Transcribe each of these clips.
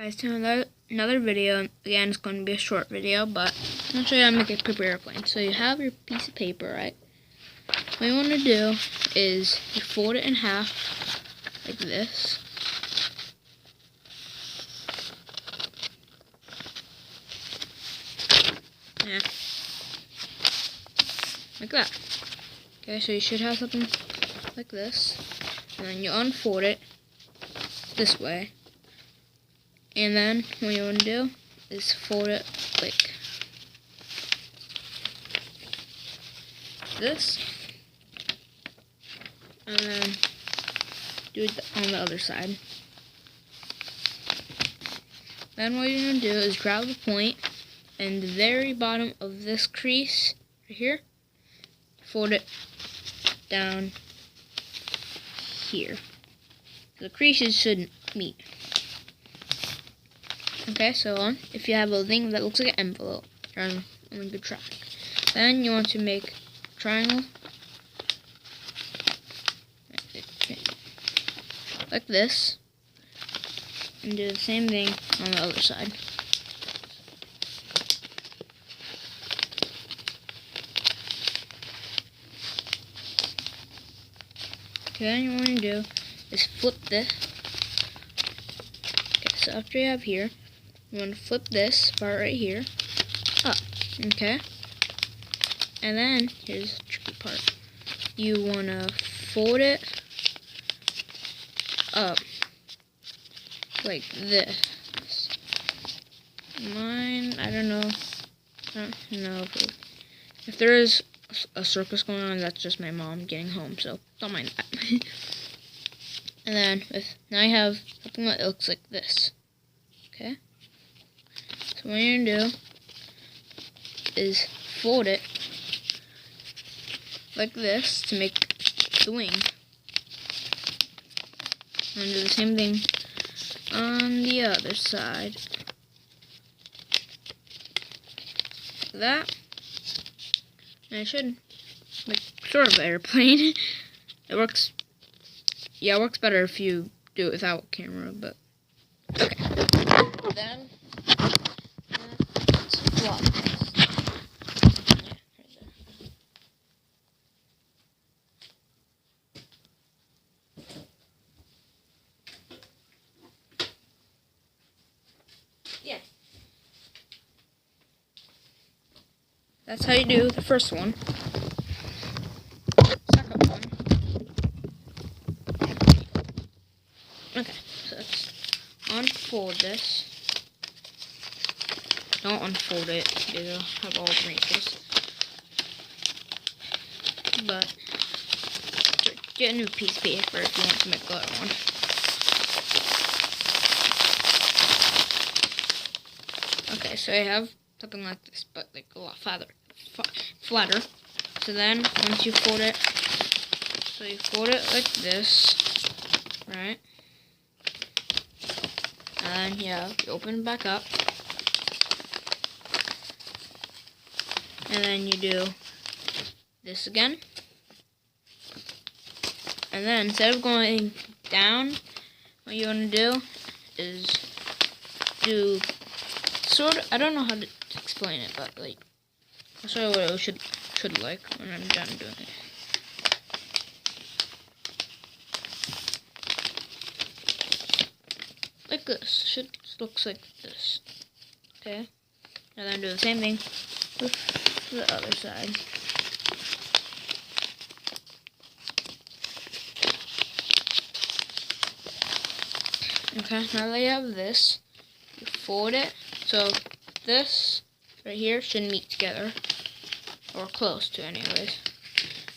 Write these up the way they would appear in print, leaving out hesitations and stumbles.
Guys, to another video. Again, it's going to be a short video, but I'm going to show you how to make a paper airplane. So you have your piece of paper, right? What you want to do is you fold it in half like this. Yeah. Like that. Okay, so you should have something like this. And then you unfold it this way. And then what you want to do is fold it like this. And then do it on the other side. Then what you're going to do is grab the point and the very bottom of this crease right here, fold it down here. The creases shouldn't meet. Okay, so if you have a thing that looks like an envelope, you're on a good track. Then you want to make a triangle like this, and do the same thing on the other side. Okay, then you want to do is flip this. Okay, so after you have here, you want to flip this part right here up, okay? And then, here's the tricky part. You want to fold it up like this. Mine, I don't know if there is a circus going on. That's just my mom getting home, so don't mind that. And then now you have something that looks like this. Okay? So what you're gonna do is fold it like this to make the wing. And do the same thing on the other side. Like that. And it should make sort of an airplane. It works. Yeah, it works better if you do it without a camera, but okay. Then let's flop this. Yeah. That's how you do the first one. Second one. Okay, so let's unfold this. Don't unfold it, because it'll have all the wrinkles. But get a new piece of paper if you want to make another one. Okay, so I have something like this, but like a lot flatter. So then, once you fold it, so you fold it like this, right? And yeah, you open it back up. And then you do this again. And then instead of going down, what you want to do is do sort of, I don't know how to explain it, but like, I'll show you what it should like when I'm done doing it. Like this. Looks like this. Okay? And then do the same thing with the other side. Okay, now that you have this, you fold it. So this right here should meet together. Or close to, anyways.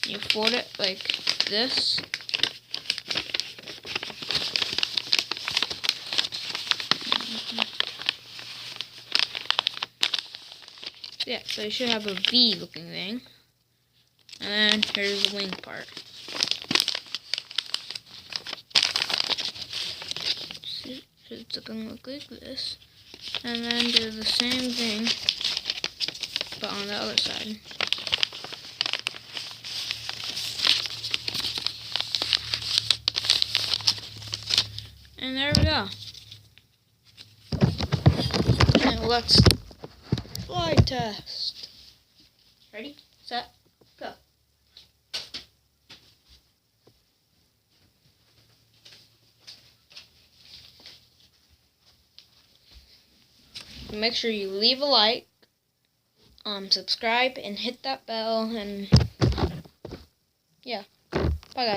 You fold it like this. Yeah, so you should have a V looking thing. And then here's the wing part. Should look like this. And then do the same thing, but on the other side. And there we go. let's fly test. Ready, set, go. Make sure you leave a like, subscribe, and hit that bell, and yeah. Bye, guys.